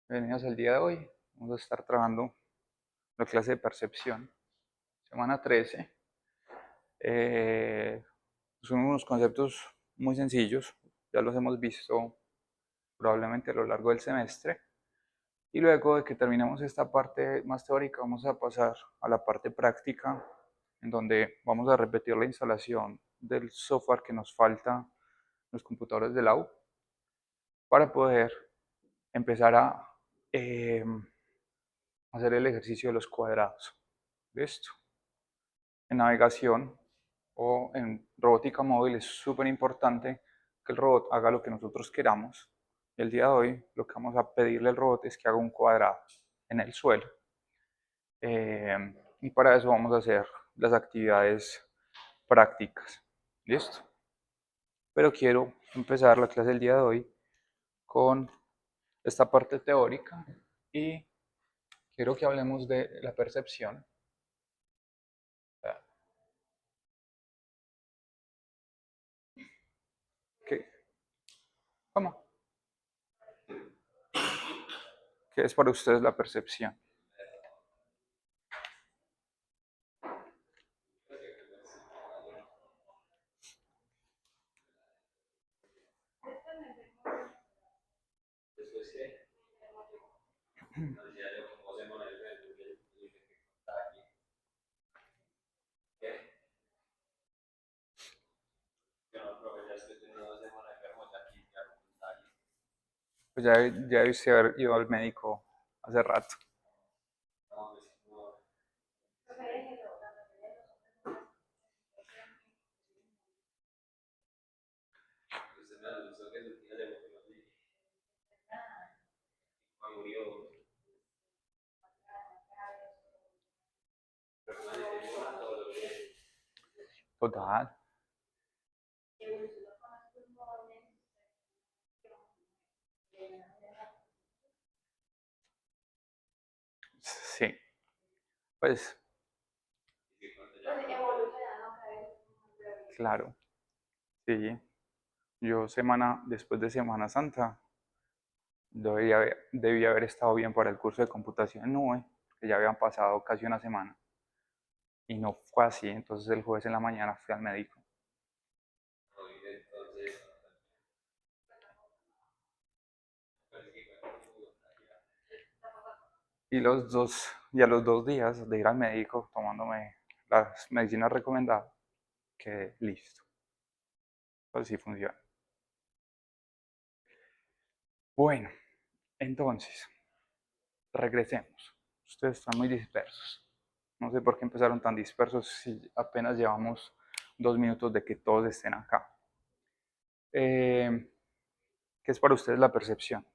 Bienvenidos al día de hoy. Vamos a estar trabajando la clase de percepción, semana 13. Son unos conceptos muy sencillos, ya los hemos visto probablemente a lo largo del semestre. Y luego de que terminemos esta parte más teórica, vamos a pasar a la parte práctica, en donde vamos a repetir la instalación del software que nos falta en los computadores de la U para poder empezar a hacer el ejercicio de los cuadrados. ¿Listo? En navegación o en robótica móvil es súper importante que el robot haga lo que nosotros queramos. El día de hoy lo que vamos a pedirle al robot es que haga un cuadrado en el suelo. Y para eso vamos a hacer las actividades prácticas. ¿Listo? Pero quiero empezar la clase del día de hoy con esta parte teórica y quiero que hablemos de la percepción. ¿Qué? ¿Cómo? ¿Qué es para ustedes la percepción? Pues ya debiste haber ido al médico hace rato. Total. Sí, pues claro, sí. Yo después de Semana Santa debía haber estado bien para el curso de computación en nube, que ya habían pasado casi una semana. Y no fue así, entonces el jueves en la mañana fui al médico. Y a los 2 días de ir al médico tomándome las medicinas recomendadas, quedé listo. Pues sí funciona. Bueno, entonces, regresemos. Ustedes están muy dispersos. No sé por qué empezaron tan dispersos si apenas llevamos 2 minutos de que todos estén acá. ¿Qué es para ustedes la percepción?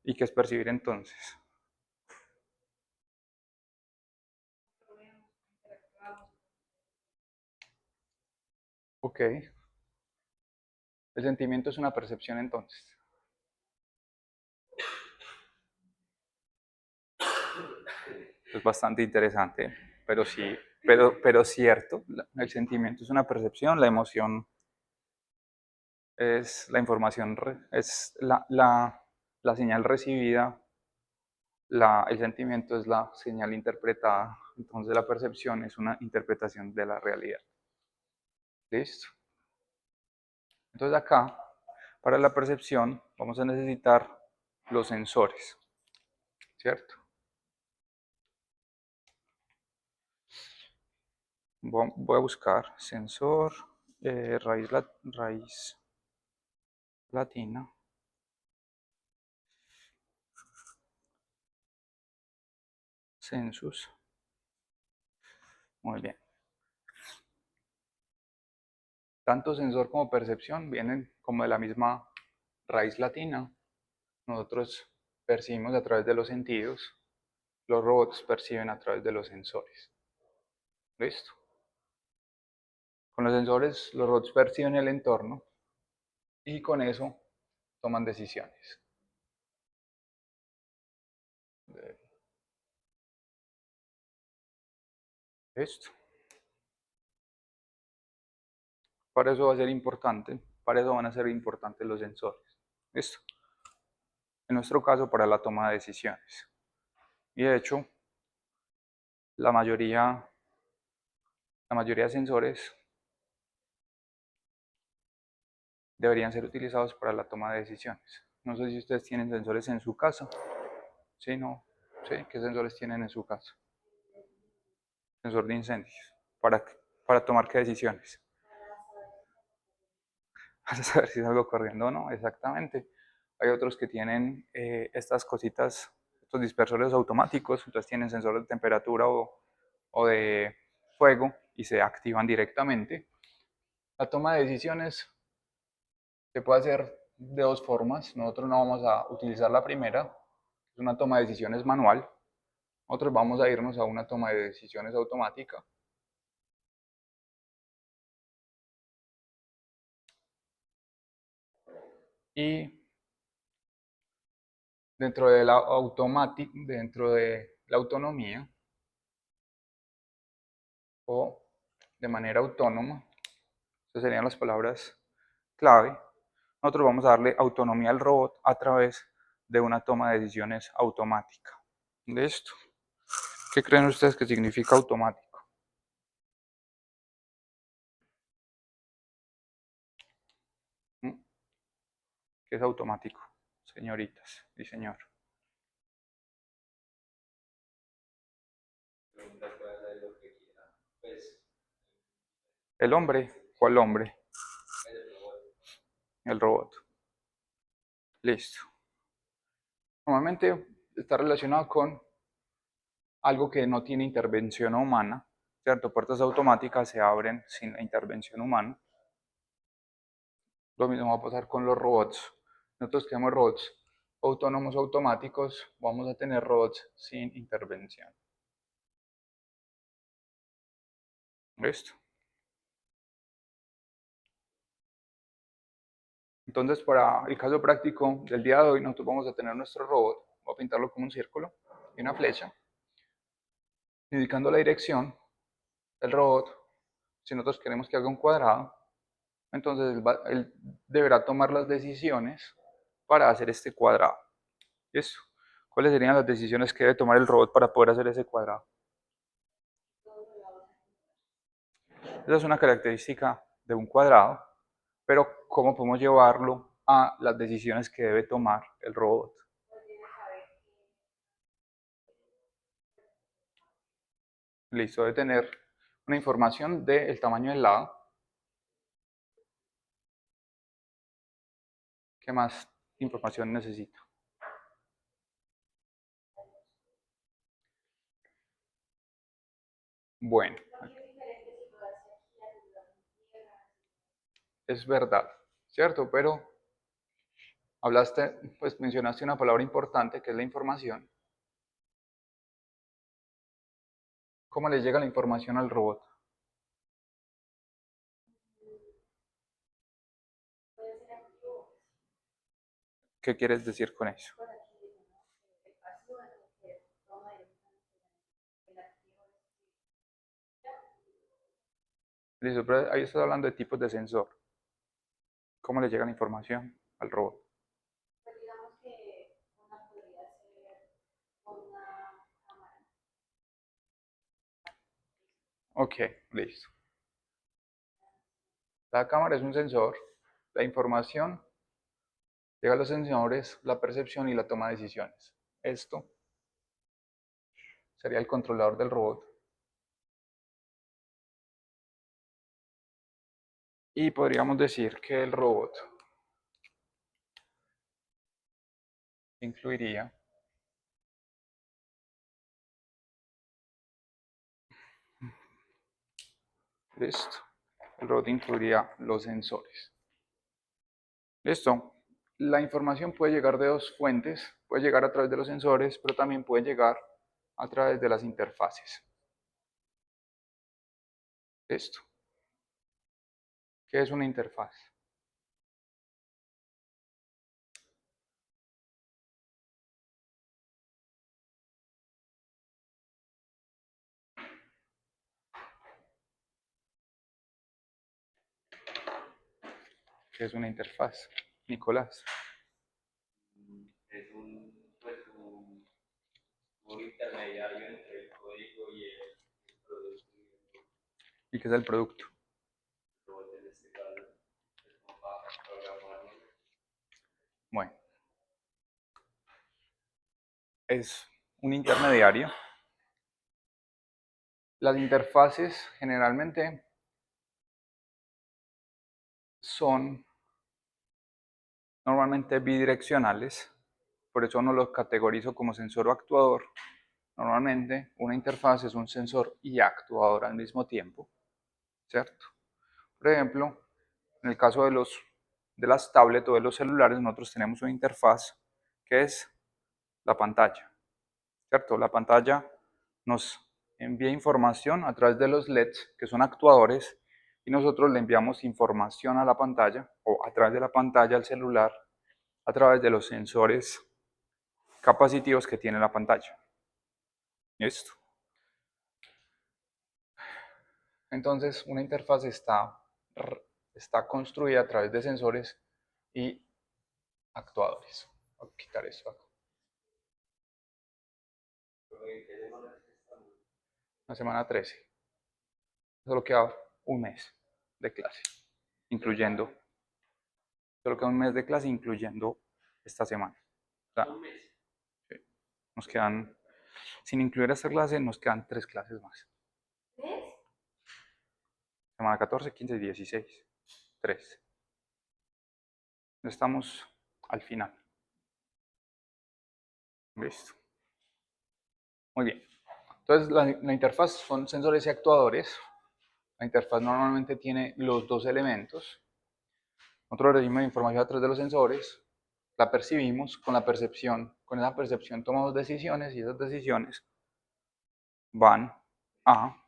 ¿Y qué es percibir entonces? Ok. El sentimiento es una percepción entonces. Es bastante interesante, pero sí, pero cierto. El sentimiento es una percepción, la emoción es la información, es la señal recibida, el sentimiento es la señal interpretada, entonces la percepción es una interpretación de la realidad. ¿Listo? Entonces acá, para la percepción, vamos a necesitar los sensores, ¿cierto? Voy a buscar sensor, raíz latina, sensus. Muy bien. Tanto sensor como percepción vienen como de la misma raíz latina. Nosotros percibimos a través de los sentidos, los robots perciben a través de los sensores. ¿Listo? Con los sensores, los robots perciben el entorno y con eso toman decisiones. ¿Listo? Para eso va a ser importante, para eso van a ser importantes los sensores. ¿Listo? En nuestro caso, para la toma de decisiones. Y de hecho, la mayoría de sensores deberían ser utilizados para la toma de decisiones. No sé si ustedes tienen sensores en su casa. Sí, no. Sí, ¿qué sensores tienen en su casa? Sensor de incendios. ¿Para, para tomar qué decisiones? Para saber si salgo corriendo o no, exactamente. Hay otros que tienen estas cositas, estos dispersores automáticos, entonces tienen sensores de temperatura o de fuego y se activan directamente. La toma de decisiones se puede hacer de dos formas. Nosotros no vamos a utilizar la primera, es una toma de decisiones manual. Nosotros vamos a irnos a una toma de decisiones automática. Y dentro de la autonomía o de manera autónoma, esas serían las palabras clave. Nosotros vamos a darle autonomía al robot a través de una toma de decisiones automática. ¿Listo? ¿Qué creen ustedes que significa automático? ¿Mm? ¿Qué es automático, señoritas y señor? ¿El hombre? ¿Cuál hombre? El robot. Listo. Normalmente está relacionado con algo que no tiene intervención humana, ¿cierto? Puertas automáticas se abren sin la intervención humana. Lo mismo va a pasar con los robots. Nosotros tenemos robots autónomos automáticos, vamos a tener robots sin intervención. ¿Listo? Entonces, para el caso práctico del día de hoy, nosotros vamos a tener nuestro robot, voy a pintarlo como un círculo y una flecha, indicando la dirección del robot. Si nosotros queremos que haga un cuadrado, entonces él deberá tomar las decisiones para hacer este cuadrado. ¿Listo? ¿Cuáles serían las decisiones que debe tomar el robot para poder hacer ese cuadrado? Esa es una característica de un cuadrado, pero ¿cómo podemos llevarlo a las decisiones que debe tomar el robot? Listo, debe tener una información del tamaño del lado. ¿Qué más información necesito? Bueno, es verdad, ¿cierto? Pero pues mencionaste una palabra importante que es la información. ¿Cómo le llega la información al robot? ¿Qué quieres decir con eso? Listo, pero ahí estás hablando de tipos de sensor. ¿Cómo le llega la información al robot? Ok, listo. La cámara es un sensor. La información llega a los sensores, la percepción y la toma de decisiones. Esto sería el controlador del robot. Y podríamos decir que el robot incluiría, listo, el robot incluiría los sensores. Listo. La información puede llegar de dos fuentes, puede llegar a través de los sensores, pero también puede llegar a través de las interfaces. Listo. ¿Qué es una interfaz? ¿Qué es una interfaz, Nicolás? Es un intermediario entre el código y el producto. ¿Y qué es el producto? En este caso, es como para programarlo. Bueno, es un intermediario. Las interfaces generalmente son normalmente bidireccionales, por eso no los categorizo como sensor o actuador. Normalmente una interfaz es un sensor y actuador al mismo tiempo, ¿cierto? Por ejemplo, en el caso de las tablets o de los celulares, nosotros tenemos una interfaz que es la pantalla, ¿cierto? La pantalla nos envía información a través de los LEDs, que son actuadores, y nosotros le enviamos información a la pantalla o a través de la pantalla al celular a través de los sensores capacitivos que tiene la pantalla. ¿Listo? Entonces, una interfaz está construida a través de sensores y actuadores. Voy a quitar esto acá. La semana 13. Solo queda un mes de clase, incluyendo. Solo queda un mes de clase, incluyendo esta semana. O sea, sí, nos quedan, sin incluir esta clase, nos quedan 3 clases más. Semana 14, 15 y 16. 3. Estamos al final. Listo. Muy bien. Entonces, la interfaz son sensores y actuadores. La interfaz normalmente tiene los dos elementos. Nosotros recibimos información a través de los sensores, la percibimos, con esa percepción tomamos decisiones y esas decisiones van a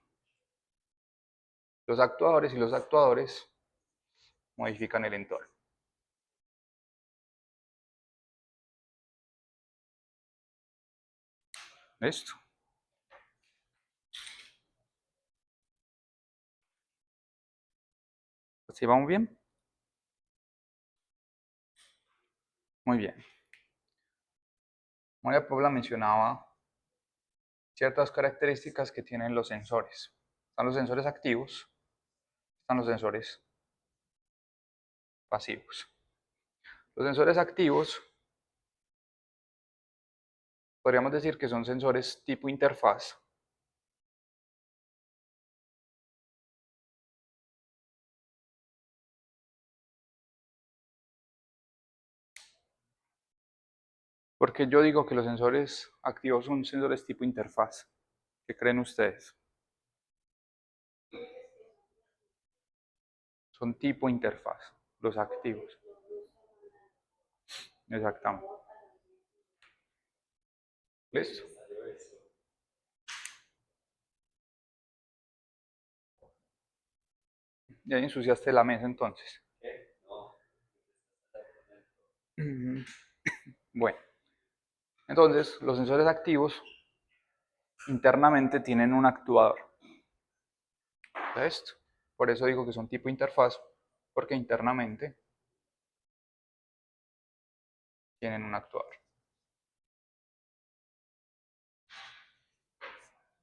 los actuadores y los actuadores modifican el entorno. ¿Listo? ¿Así vamos bien? Muy bien. María Paula mencionaba ciertas características que tienen los sensores. Están los sensores activos, están los sensores pasivos. Los sensores activos podríamos decir que son sensores tipo interfaz. Porque yo digo que los sensores activos son sensores tipo interfaz. ¿Qué creen ustedes? Son tipo interfaz, los activos. Exactamente. ¿Listo? Ya ensuciaste la mesa entonces. Bueno, entonces los sensores activos internamente tienen un actuador. ¿Esto? Por eso digo que son tipo interfaz, porque internamente tienen un actuador.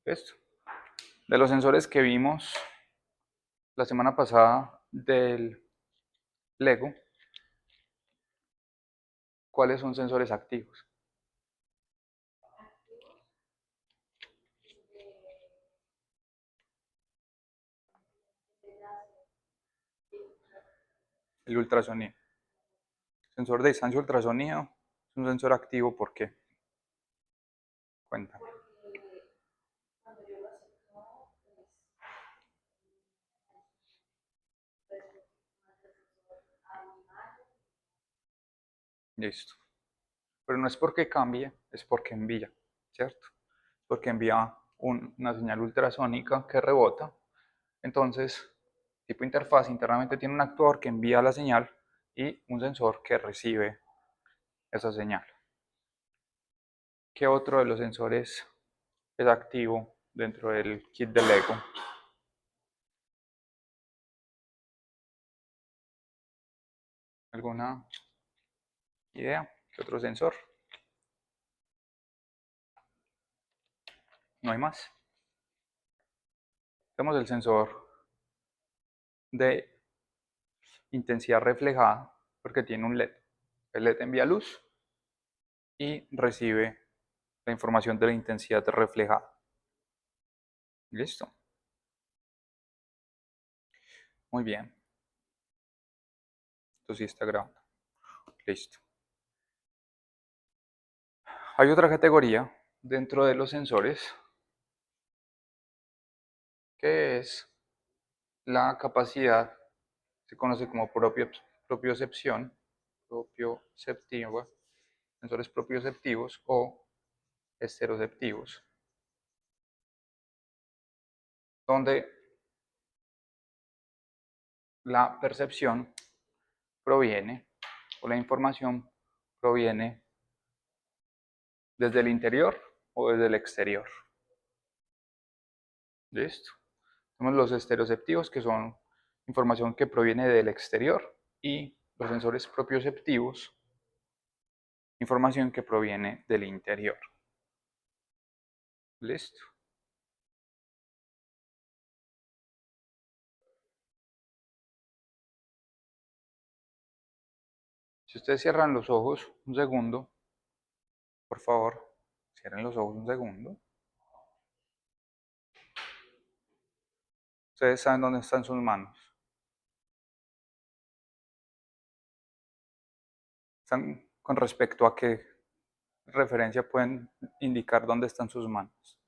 ¿Esto? De los sensores que vimos la semana pasada del Lego, ¿cuáles son sensores activos? El ultrasonido. Sensor de distancia ultrasonido es un sensor activo, ¿por qué? Cuéntame. Listo. Pero no es porque cambie, es porque envía, ¿cierto? Porque envía una señal ultrasónica que rebota. Entonces, tipo interfaz internamente tiene un actuador que envía la señal y un sensor que recibe esa señal. ¿Qué otro de los sensores es activo dentro del kit de Lego? ¿Alguna idea? ¿Qué otro sensor? No hay más. Tenemos el sensor de intensidad reflejada porque tiene un LED. El LED envía luz y recibe la información de la intensidad reflejada. ¿Listo? Muy bien. Esto sí está grabando. Listo. Hay otra categoría dentro de los sensores que es la capacidad, se conoce como propiocepción, propioceptiva, sensores propioceptivos o estereoceptivos, donde la percepción proviene o la información proviene desde el interior o desde el exterior. ¿Listo? Tenemos los estereoceptivos, que son información que proviene del exterior, y los sensores propioceptivos, información que proviene del interior. ¿Listo? Si ustedes cierran los ojos un segundo, por favor, cierren los ojos un segundo. Ustedes saben dónde están sus manos. ¿Están con respecto a qué referencia pueden indicar dónde están sus manos?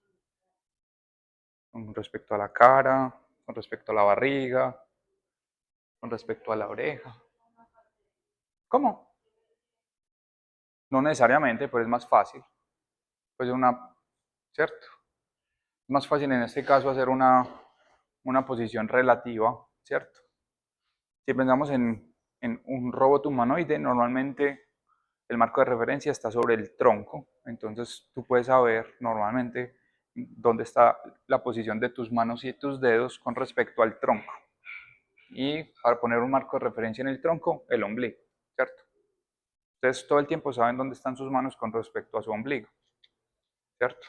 Con respecto a la cara, con respecto a la barriga, con respecto a la oreja. ¿Cómo? No necesariamente, pero es más fácil. Pues ¿cierto? Es más fácil en este caso hacer una posición relativa, ¿cierto? Si pensamos en un robot humanoide, normalmente el marco de referencia está sobre el tronco, entonces tú puedes saber normalmente dónde está la posición de tus manos y de tus dedos con respecto al tronco. Y para poner un marco de referencia en el tronco, el ombligo, ¿cierto? Ustedes todo el tiempo saben dónde están sus manos con respecto a su ombligo, ¿cierto?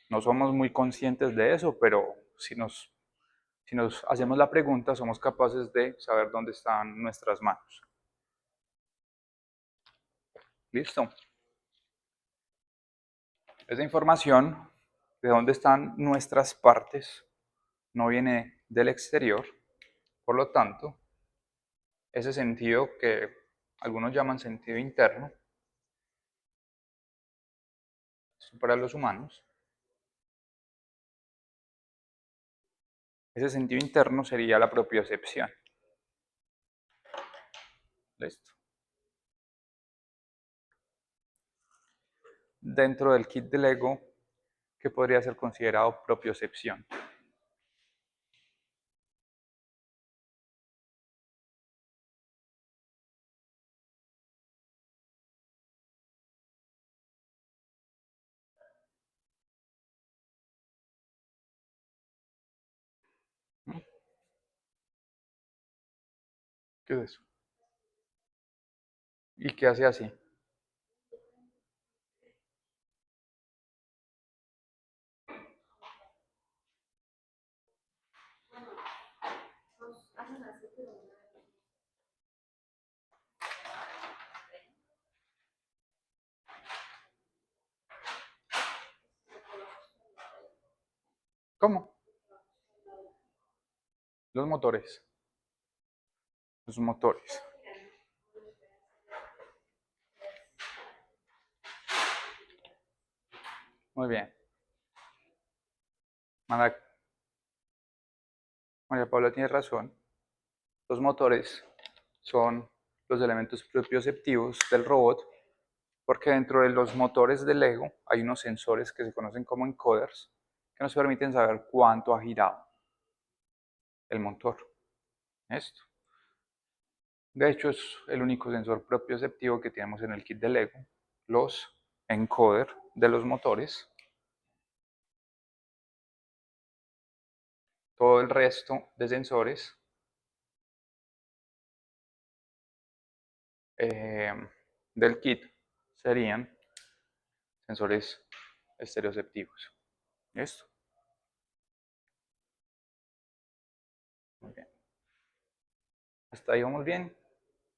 No somos muy conscientes de eso, pero si nos hacemos la pregunta, somos capaces de saber dónde están nuestras manos. ¿Listo? Esa información de dónde están nuestras partes no viene del exterior, por lo tanto, ese sentido que algunos llaman sentido interno, para los humanos, ese sentido interno sería la propiocepción. ¿Listo? Dentro del kit de Lego, ¿qué podría ser considerado propiocepción? ¿Qué es eso? ¿Y qué hace así? ¿Cómo? Los motores. Los motores. Muy bien. María Paula tiene razón. Los motores son los elementos propioceptivos del robot, porque dentro de los motores del Lego hay unos sensores que se conocen como encoders, que nos permiten saber cuánto ha girado el motor. Esto. De hecho, es el único sensor propioceptivo que tenemos en el kit de Lego. Los encoder de los motores. Todo el resto de sensores del kit serían sensores estereoceptivos. ¿Listo? Muy bien. ¿Hasta ahí vamos bien?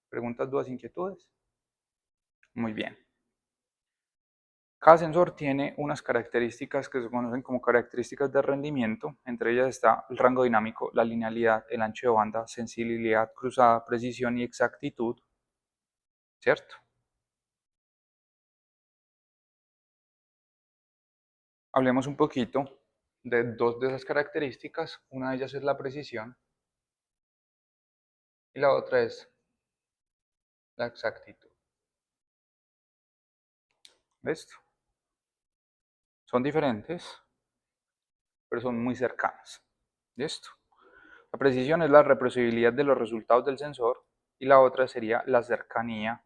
¿Preguntas, dudas, inquietudes? Muy bien. Cada sensor tiene unas características que se conocen como características de rendimiento. Entre ellas está el rango dinámico, la linealidad, el ancho de banda, sensibilidad cruzada, precisión y exactitud. ¿Cierto? Hablemos un poquito de dos de esas características. Una de ellas es la precisión y la otra es la exactitud. ¿Listo? Son diferentes, pero son muy cercanas. ¿Listo? La precisión es la reproducibilidad de los resultados del sensor y la otra sería la cercanía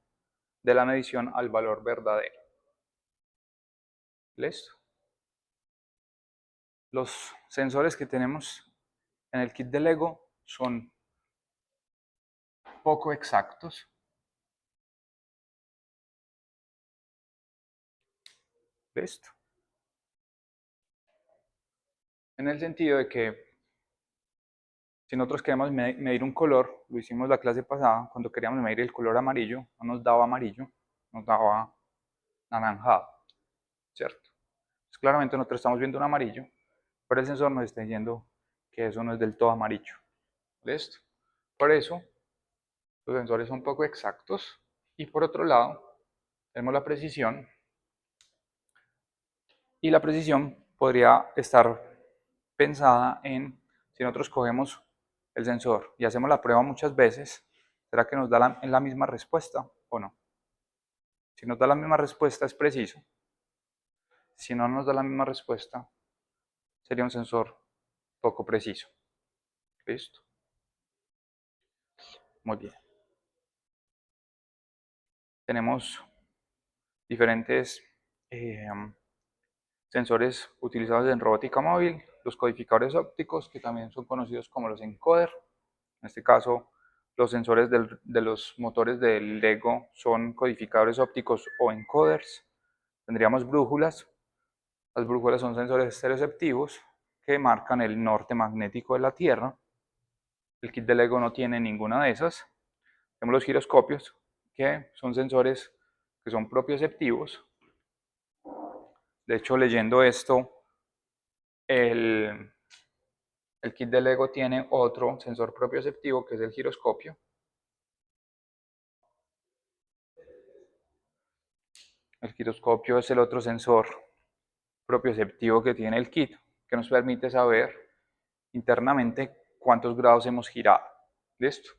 de la medición al valor verdadero. ¿Listo? Los sensores que tenemos en el kit de Lego son poco exactos. ¿Listo? En el sentido de que si nosotros queremos medir un color, lo hicimos la clase pasada, cuando queríamos medir el color amarillo, no nos daba amarillo, nos daba naranjado, ¿cierto? Pues claramente nosotros estamos viendo un amarillo, pero el sensor nos está diciendo que eso no es del todo amarillo. ¿Listo? Por eso, los sensores son poco exactos. Y por otro lado, tenemos la precisión. Y la precisión podría estar pensada en, si nosotros cogemos el sensor y hacemos la prueba muchas veces, ¿será que nos da la misma respuesta o no? Si nos da la misma respuesta es preciso. Si no nos da la misma respuesta, sería un sensor poco preciso. ¿Listo? Muy bien. Tenemos diferentes sensores utilizados en robótica móvil, los codificadores ópticos, que también son conocidos como los encoders. En este caso, los sensores de los motores del Lego son codificadores ópticos o encoders. Tendríamos brújulas. Las brújulas son sensores estereoceptivos que marcan el norte magnético de la Tierra. El kit de Lego no tiene ninguna de esas. Tenemos los giroscopios, que son sensores que son propioceptivos. De hecho, leyendo esto, el kit de Lego tiene otro sensor propioceptivo que es el giroscopio. El giroscopio es el otro sensor propioceptivo que tiene el kit, que nos permite saber internamente cuántos grados hemos girado. ¿Listo?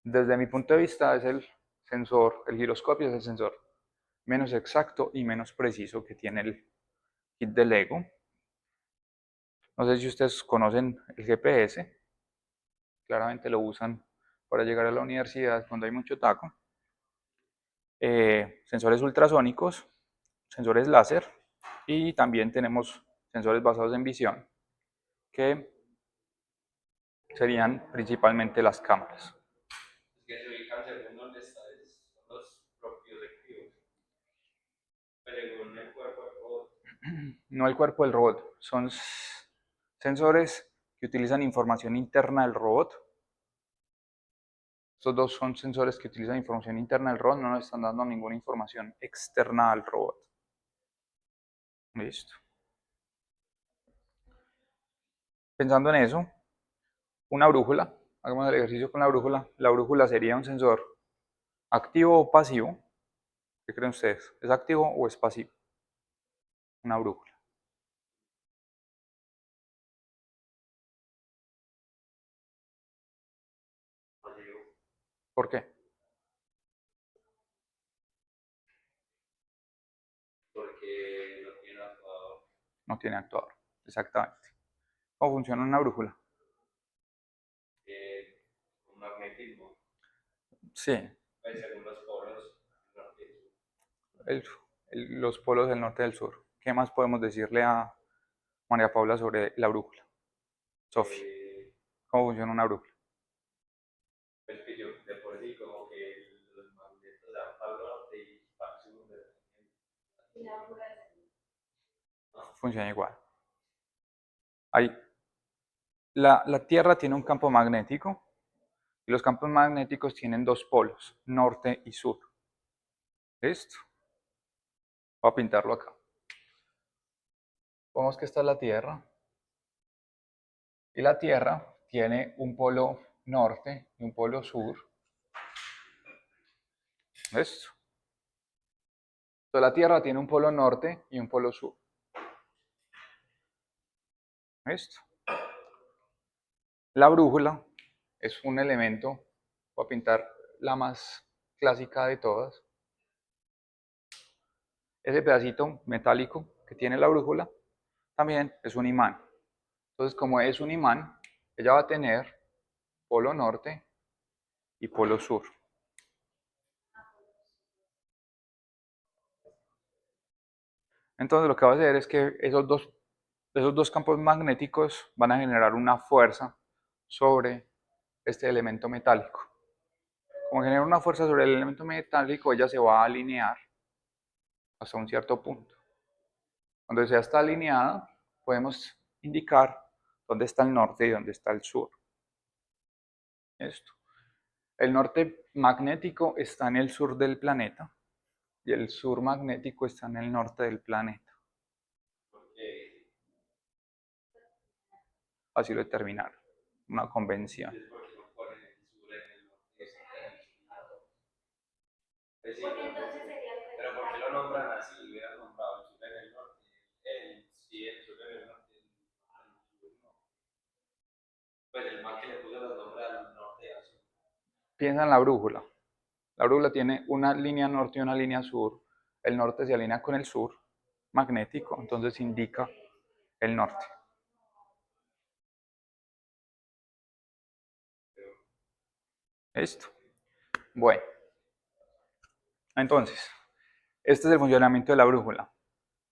Desde mi punto de vista es el sensor, el giroscopio es el sensor menos exacto y menos preciso que tiene el kit de Lego. No sé si ustedes conocen el GPS, claramente lo usan para llegar a la universidad cuando hay mucho taco. Sensores ultrasónicos, sensores láser y también tenemos sensores basados en visión que serían principalmente las cámaras. Es que se ubican según dónde está, son los propios activos. Según el cuerpo del robot. No el cuerpo del robot, son sensores que utilizan información interna del robot. Estos dos son sensores que utilizan información interna del robot, no nos están dando ninguna información externa al robot. Listo. Pensando en eso, una brújula, hagamos el ejercicio con la brújula. La brújula sería un sensor activo o pasivo. ¿Qué creen ustedes? ¿Es activo o es pasivo? Una brújula. ¿Por qué? Porque no tiene actuador. No tiene actuador. Exactamente. ¿Cómo funciona una brújula? Un magnetismo. Sí, Pues según los polos, norte y sur. el- los polos del norte y del sur. ¿Qué más podemos decirle a María Paula sobre la brújula? Sofi, ¿cómo funciona una brújula? Pues que yo de por sí como que los Funciona igual. Ahí, la Tierra tiene un campo magnético y los campos magnéticos tienen dos polos, norte y sur. ¿Listo? Voy a pintarlo acá. Vemos que esta es la Tierra. Y la Tierra tiene un polo norte y un polo sur. ¿Listo? Entonces la Tierra tiene un polo norte y un polo sur. ¿Listo? La brújula es un elemento, voy a pintar la más clásica de todas. Ese pedacito metálico que tiene la brújula también es un imán. Entonces, como es un imán, ella va a tener polo norte y polo sur. Entonces, lo que va a hacer es que esos dos campos magnéticos van a generar una fuerza sobre este elemento metálico. Como genera una fuerza sobre el elemento metálico, ella se va a alinear hasta un cierto punto. Cuando ya está alineada, podemos indicar dónde está el norte y dónde está el sur. Esto. El norte magnético está en el sur del planeta y el sur magnético está en el norte del planeta. Porque Así lo determinaron, una convención. es porque no ponen el sur en el norte. Pues sí, pero ¿por qué lo nombran así? Hubieran nombrado el sur en el norte. Sí, el sur en el norte. El sur no. Pues el man que le puso los nombres al norte y al sur. Piensa en la brújula. La brújula tiene una línea norte y una línea sur. El norte se alinea con el sur magnético, entonces indica el norte. ¿Listo? Bueno, entonces, este es el funcionamiento de la brújula.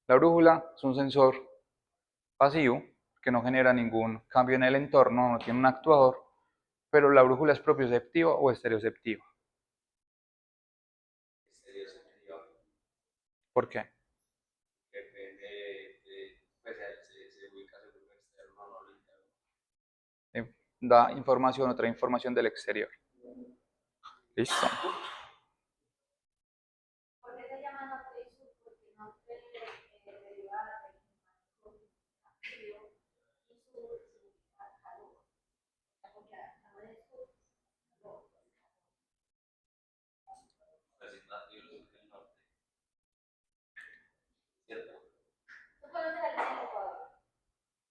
La brújula es un sensor pasivo que no genera ningún cambio en el entorno, no tiene un actuador, pero la brújula es propioceptiva o estereoceptiva. Exterior superior. ¿Por qué? Depende de, pues se ubica según lo externo, no lo interno. Da información, otra información del exterior. ¿Listo? Pues es nativo el sur del norte, ¿cierto?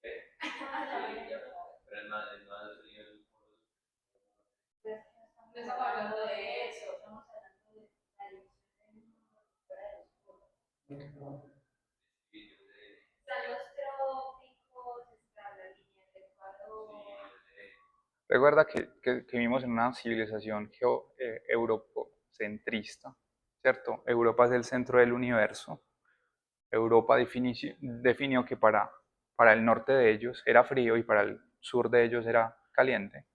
¿Eh? Sí, ya. Pero es más frío el polo sur. No estamos hablando de eso, estamos hablando de la Sí, yo sé. están los trópicos, está la línea del Ecuador. Sí, yo sé. Recuerda que vivimos en una civilización eurocentrista, ¿cierto? Europa es el centro del universo. Europa definió que para el norte de ellos era frío y para el sur de ellos era caliente.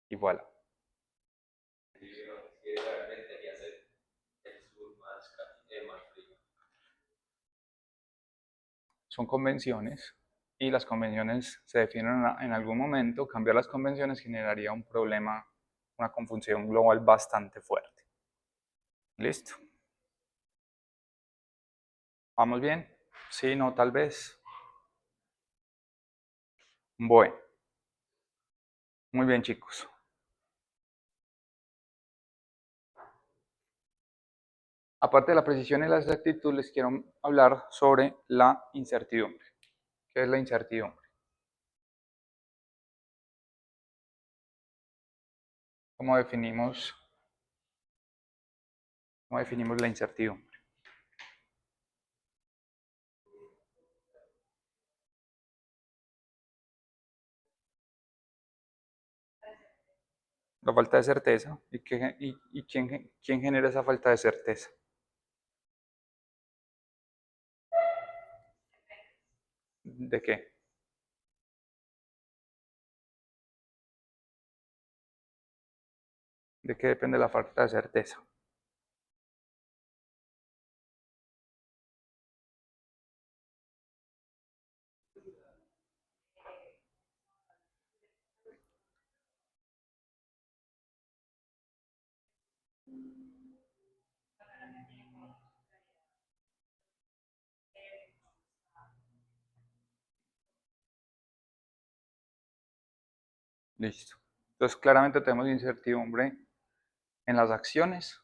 Y voilà. Sí, pero es que realmente debería ser el sur más frío. Son convenciones y las convenciones se definen en algún momento. Cambiar las convenciones generaría un problema, una confusión global bastante fuerte. ¿Listo? ¿Vamos bien? Sí, no, tal vez. Bueno, muy bien, chicos. Aparte de la precisión y la exactitud, les quiero hablar sobre la incertidumbre. ¿Qué es la incertidumbre? ¿Cómo definimos, cómo definimos la incertidumbre? La falta de certeza. ¿Y quién genera esa falta de certeza? ¿De qué? ¿De qué depende la falta de certeza? Listo. Entonces claramente tenemos incertidumbre en las acciones,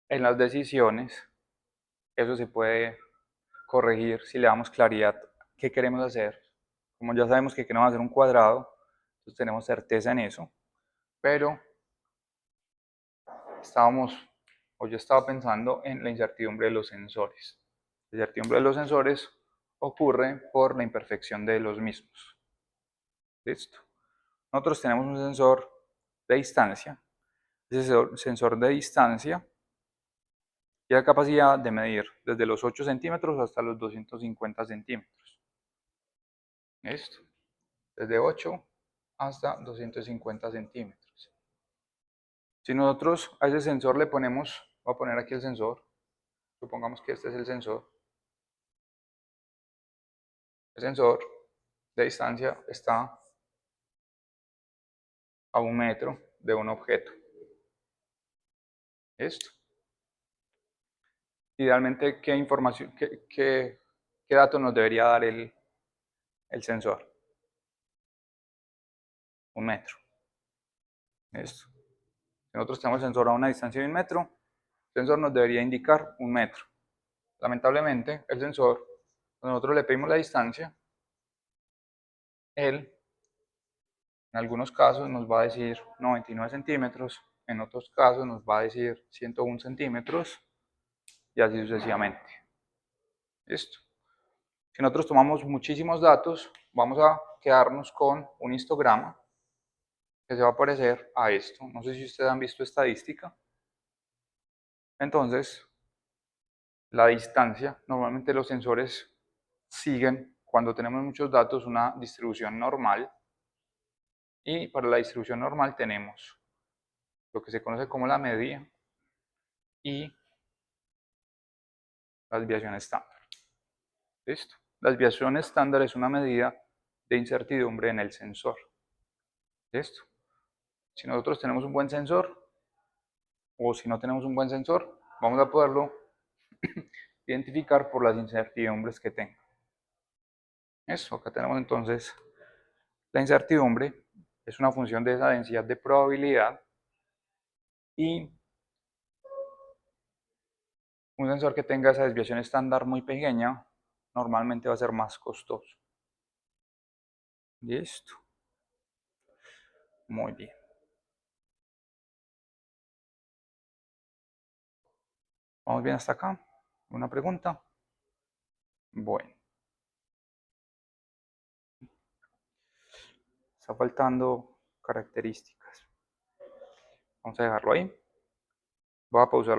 en las decisiones. Eso se puede corregir si le damos claridad qué queremos hacer. Como ya sabemos que queremos hacer un cuadrado, entonces tenemos certeza en eso. Pero yo estaba pensando en la incertidumbre de los sensores. La incertidumbre de los sensores ocurre por la imperfección de los mismos. Listo. Nosotros tenemos un sensor de distancia. Ese sensor de distancia tiene la capacidad de medir desde los 8 centímetros hasta los 250 centímetros. ¿Listo? Desde 8 hasta 250 centímetros. Si nosotros a ese sensor le ponemos, voy a poner aquí el sensor, supongamos que este es el sensor. El sensor de distancia está a 1 metro de un objeto. ¿Listo? Idealmente, ¿qué información, qué dato nos debería dar el sensor? 1 metro. ¿Listo? Si nosotros tenemos el sensor a una distancia de 1 metro, el sensor nos debería indicar 1 metro. Lamentablemente, el sensor, cuando nosotros le pedimos la distancia, él en algunos casos nos va a decir 99 centímetros, en otros casos nos va a decir 101 centímetros y así sucesivamente. ¿Listo? Si nosotros tomamos muchísimos datos, vamos a quedarnos con un histograma que se va a parecer a esto. No sé si ustedes han visto estadística. Entonces, la distancia, normalmente los sensores siguen, cuando tenemos muchos datos, una distribución normal. Y para la distribución normal tenemos lo que se conoce como la media y la desviación estándar. ¿Listo? La desviación estándar es una medida de incertidumbre en el sensor. ¿Listo? Si nosotros tenemos un buen sensor o si no tenemos un buen sensor, vamos a poderlo identificar por las incertidumbres que tenga. Eso, acá tenemos entonces la incertidumbre, es una función de esa densidad de probabilidad y un sensor que tenga esa desviación estándar muy pequeña normalmente va a ser más costoso. Listo. Muy bien. ¿Vamos bien hasta acá? ¿Una pregunta? Bueno. Está faltando características. Vamos a dejarlo ahí. Voy a pausar.